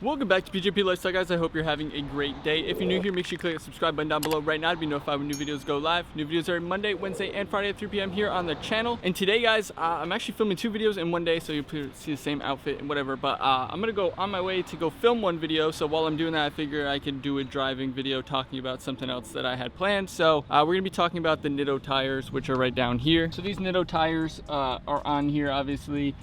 Welcome back to PJP Lifestyle, guys. I hope you're having a great day. If you're new here, make sure you click the subscribe button down below right now to be notified when new videos go live. New videos are Monday, Wednesday, and Friday at 3 p.m. here on the channel. And today, guys, I'm actually filming 2 videos in one day, so you'll see the same outfit and whatever. But I'm gonna go on my way to go film one video. So while I'm doing that, I figure I could do a driving video talking about something else that I had planned. So we're gonna be talking about the NITTO tires, which are right down here. So these NITTO tires are on here, obviously.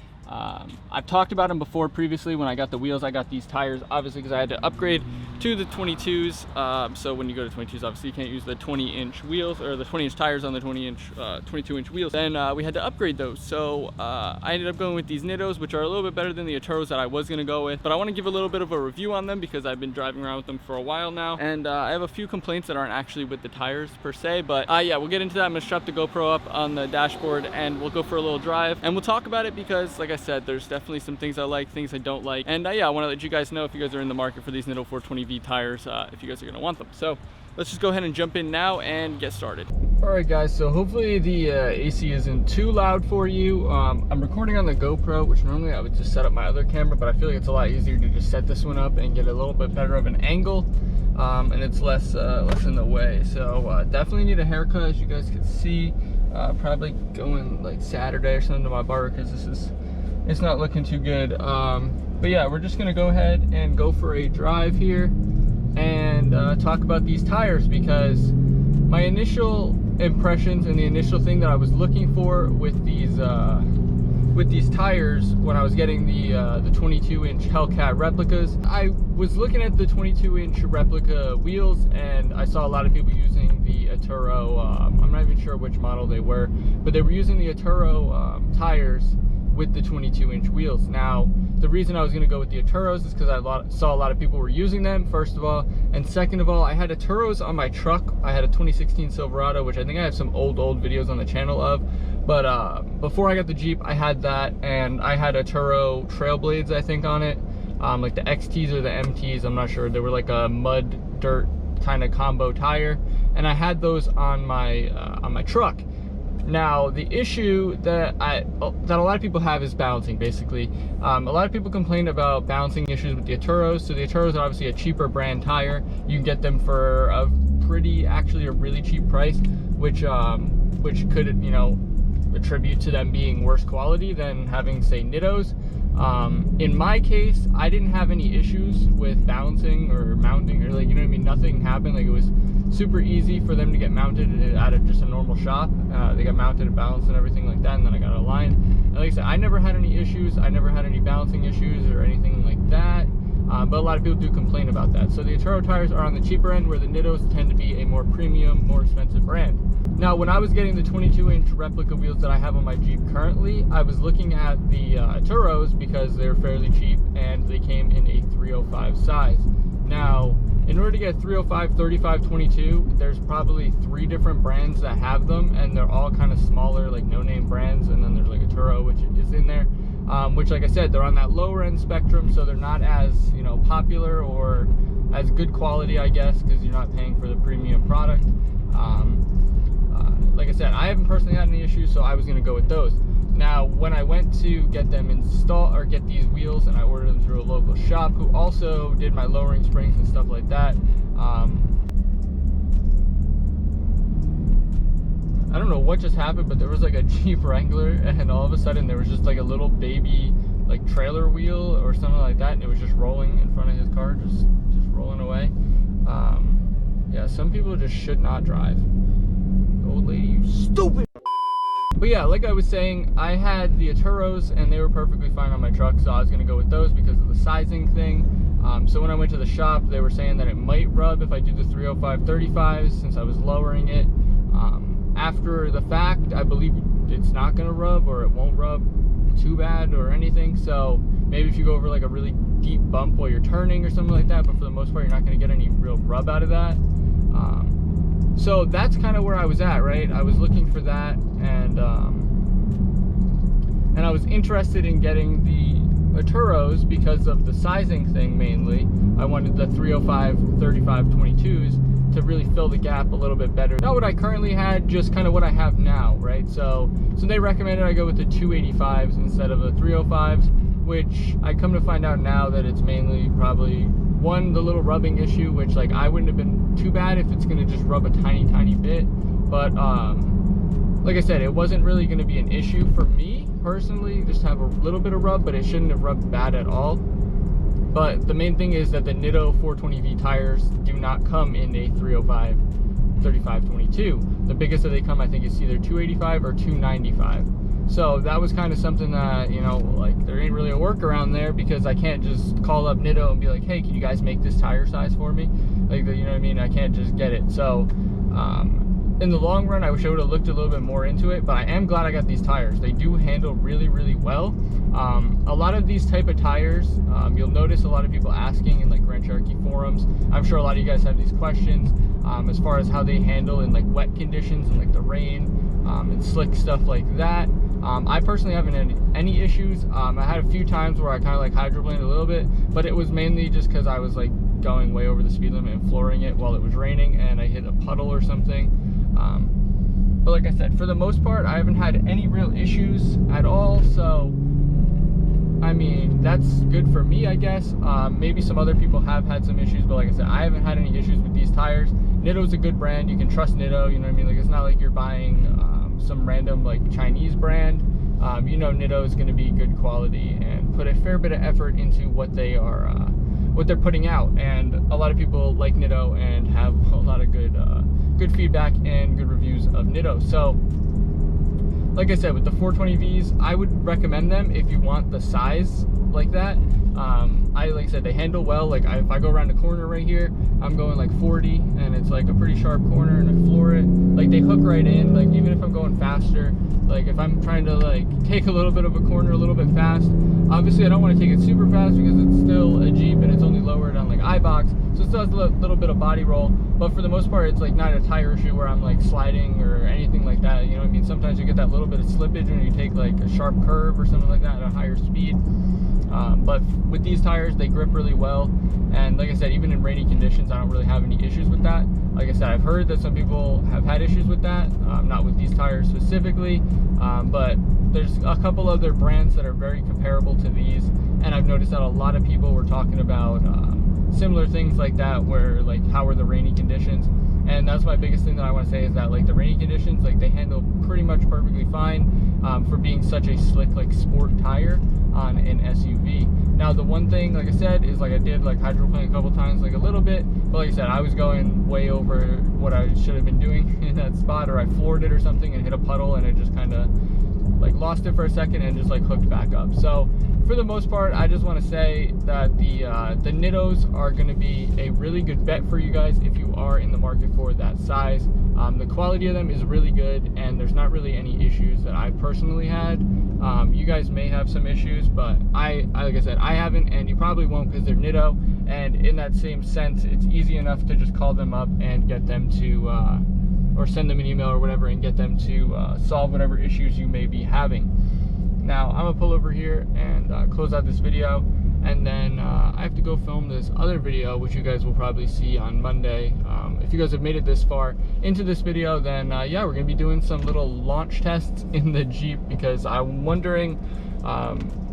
I've talked about them before previously. When I got the wheels, I got these tires obviously because I had to upgrade to the 22s. So when you go to 22s, obviously you can't use the 20-inch wheels or the 20-inch tires on the 22-inch wheels. Then we had to upgrade those. So I ended up going with these NITTOs, which are a little bit better than the Atturos that I was going to go with. But I want to give a little bit of a review on them because I've been driving around with them for a while now. And I have a few complaints that aren't actually with the tires per se. But yeah, we'll get into that. I'm going to strap the GoPro up on the dashboard and we'll go for a little drive. And we'll talk about it because, like I said, there's definitely some things I like, things I don't like. And yeah, I want to let you guys know if you guys are in the market for these NITTO 420v tires, if you guys are going to want them. So let's just go ahead and jump in now and get started. All right, guys, so hopefully the AC isn't too loud for you. I'm recording on the GoPro, which normally I would just set up my other camera, but I feel like it's a lot easier to just set this one up and get a little bit better of an angle, and it's less in the way. So definitely need a haircut, as you guys can see. Probably going like Saturday or something to my barber because it's not looking too good. But yeah, we're just gonna go ahead and go for a drive here and talk about these tires, because my initial impressions and the initial thing that I was looking for with these tires when I was getting the 22-inch Hellcat replicas, I was looking at the 22-inch replica wheels and I saw a lot of people using the Atturo. I'm not even sure which model they were, but they were using the Atturo tires with the 22-inch wheels. Now, the reason I was going to go with the Atturos is because I saw a lot of people were using them, first of all, and second of all, I had Atturos on my truck. I had a 2016 Silverado, which I think I have some old videos on the channel of, but before I got the Jeep, I had that, and I had Atturo Trailblades, I think, on it, like the XTs or the MTs, I'm not sure. They were like a mud dirt kind of combo tire, and I had those on my truck. Now, the issue that a lot of people have is balancing, basically. A lot of people complain about balancing issues with the Atturos. So the Atturos are obviously a cheaper brand tire. You can get them for a really cheap price, which could, you know, attribute to them being worse quality than having, say, NITTOs. In my case, I didn't have any issues with balancing or mounting, or, like, you know what I mean, nothing happened. Like, it was super easy for them to get mounted out of just a normal shop. They got mounted and balanced and everything like that, and then I got a line. And like I said, I never had any issues. I never had any balancing issues or anything like that. But a lot of people do complain about that. So the Atturo tires are on the cheaper end, where the NITTOs tend to be a more premium, more expensive brand. Now, when I was getting the 22-inch replica wheels that I have on my Jeep currently, I was looking at the Atturos because they're fairly cheap and they came in a 305 size. Now, in order to get 305, 35, 22, there's probably 3 different brands that have them, and they're all kind of smaller, like no-name brands, and then there's like Atturo, which is in there, which, like I said, they're on that lower end spectrum, so they're not as, you know, popular or as good quality, I guess, because you're not paying for the premium product. Like I said, I haven't personally had any issues, so I was going to go with those. Now, when I went to get them installed, or get these wheels, and I ordered them through a local shop who also did my lowering springs and stuff like that, I don't know what just happened, but there was like a Jeep Wrangler, and all of a sudden there was just like a little baby like trailer wheel or something like that, and it was just rolling in front of his car, just rolling away. Yeah, some people just should not drive. Old lady, you stupid. But yeah, like I was saying, I had the Atturos and they were perfectly fine on my truck, so I was going to go with those because of the sizing thing. So when I went to the shop, they were saying that it might rub if I do the 305 35s, since I was lowering it. After the fact, I believe it's not going to rub, or it won't rub too bad or anything. So maybe if you go over like a really deep bump while you're turning or something like that, but for the most part, you're not going to get any real rub out of that. So that's kind of where I was at, right? I was looking for that, and I was interested in getting the Atturos because of the sizing thing mainly. I wanted the 305, 35, 22s to really fill the gap a little bit better. Not what I currently had, just kind of what I have now, right? So they recommended I go with the 285s instead of the 305s, which I come to find out now that it's mainly probably one, the little rubbing issue, which like I wouldn't have been too bad if it's gonna just rub a tiny bit, but like I said, it wasn't really gonna be an issue for me personally, just have a little bit of rub, but it shouldn't have rubbed bad at all. But the main thing is that the NITTO 420v tires do not come in a 305 35/22. The biggest that they come, I think, is either 285 or 295. So that was kind of something that, you know, like there ain't really a workaround there, because I can't just call up NITTO and be like, hey, can you guys make this tire size for me? Like, you know what I mean? I can't just get it. So in the long run, I wish I would have looked a little bit more into it, but I am glad I got these tires. They do handle really well. A lot of these type of tires, you'll notice a lot of people asking in like Grand Cherokee forums. I'm sure a lot of you guys have these questions as far as how they handle in like wet conditions and like the rain and slick stuff like that. I personally haven't had any issues. I had a few times where I kind of like hydroplaned a little bit, but it was mainly just because I was like going way over the speed limit and flooring it while it was raining and I hit a puddle or something. But like I said, for the most part, I haven't had any real issues at all. So, I mean, that's good for me, I guess. Maybe some other people have had some issues, but like I said, I haven't had any issues with these tires. NITTO's a good brand. You can trust NITTO, you know what I mean? Like, it's not like you're buying some random like Chinese brand. You know NITTO is going to be good quality and put a fair bit of effort into what they are, what they're putting out. And a lot of people like NITTO and have a lot of good feedback and good reviews of NITTO. So, like I said, with the 420Vs, I would recommend them if you want the size like that. Like I said, they handle well. Like if I go around the corner right here, I'm going like 40 and it's like a pretty sharp corner and I floor it. Like they hook right in. Like even if I'm going faster, like if I'm trying to like take a little bit of a corner a little bit fast, obviously I don't want to take it super fast because it's still a Jeep and it's only lowered on like iBox, so it still has a little bit of body roll. But for the most part, it's like not a tire issue where I'm like sliding or anything like that. You know what I mean? Sometimes you get that little bit of slippage when you take like a sharp curve or something like that at a higher speed. But with these tires, they grip really well. And like I said, even in rainy conditions, I don't really have any issues with that. Like I said, I've heard that some people have had issues with that, not with these tires specifically, but there's a couple other brands that are very comparable to these. And I've noticed that a lot of people were talking about similar things like that, where like, how are the rainy conditions? And that's my biggest thing that I want to say is that like the rainy conditions, like they handle pretty much perfectly fine for being such a slick like sport tire on an SUV. Now the one thing, like I said, is like I did like hydroplane a couple times, like a little bit, but like I said, I was going way over what I should have been doing in that spot, or I floored it or something and hit a puddle and it just kind of like lost it for a second and just like hooked back up. So for the most part, I just want to say that the NITTOs are going to be a really good bet for you guys if you are in the market for that size. The quality of them is really good, and there's not really any issues that I've personally had. You guys may have some issues, but I like I said, I haven't, and you probably won't because they're NITTO. And in that same sense, it's easy enough to just call them up and get them to, or send them an email or whatever, and get them to solve whatever issues you may be having. Now I'm gonna pull over here and close out this video, and then I have to go film this other video, which you guys will probably see on Monday. If you guys have made it this far into this video, then yeah, we're gonna be doing some little launch tests in the Jeep, because I'm wondering,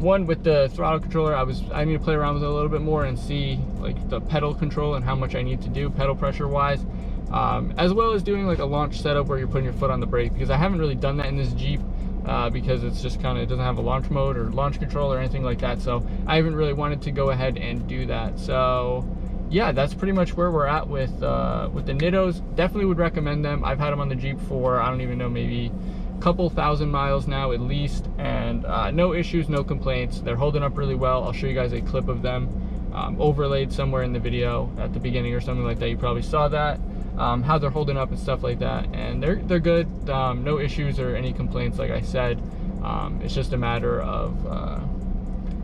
one, with the throttle controller, I need to play around with it a little bit more and see like the pedal control and how much I need to do pedal pressure wise, as well as doing like a launch setup where you're putting your foot on the brake, because I haven't really done that in this Jeep. Because it's just kind of, it doesn't have a launch mode or launch control or anything like that, so I haven't really wanted to go ahead and do that. So yeah, that's pretty much where we're at with the NITTOs. Definitely would recommend them. I've had them on the Jeep for, I don't even know, maybe a couple thousand miles now at least, and no issues, no complaints. They're holding up really well. I'll show you guys a clip of them overlaid somewhere in the video at the beginning or something like that. You probably saw that. How they're holding up and stuff like that, and they're good. No issues or any complaints, like I said. It's just a matter of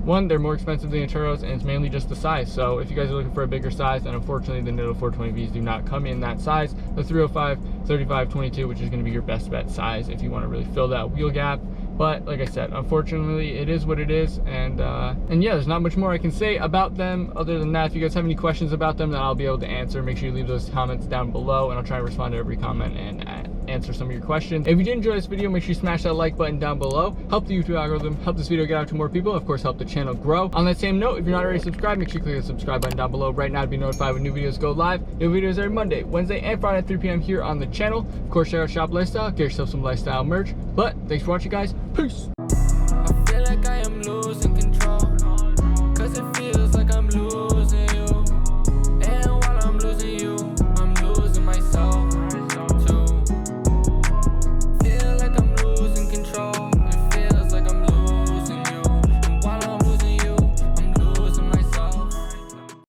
one, they're more expensive than the Atturos, and it's mainly just the size. So if you guys are looking for a bigger size, then unfortunately the NITTO 420Vs do not come in that size. The 305, 35, 22, which is going to be your best bet size if you want to really fill that wheel gap. But like I said, unfortunately it is what it is, and yeah, there's not much more I can say about them other than that. If you guys have any questions about them, then I'll be able to answer. Make sure you leave those comments down below, and I'll try to respond to every comment and answer some of your questions. If you did enjoy this video, make sure you smash that like button down below. Help the YouTube algorithm, help this video get out to more people, of course help the channel grow. On that same note, if you're not already subscribed, make sure you click the subscribe button down below right now to be notified when new videos go live. New videos every Monday, Wednesday, and Friday at 3 p.m. here on the channel. Of course, check out Shop Lifestyle, get yourself some lifestyle merch. But thanks for watching, guys. Peace.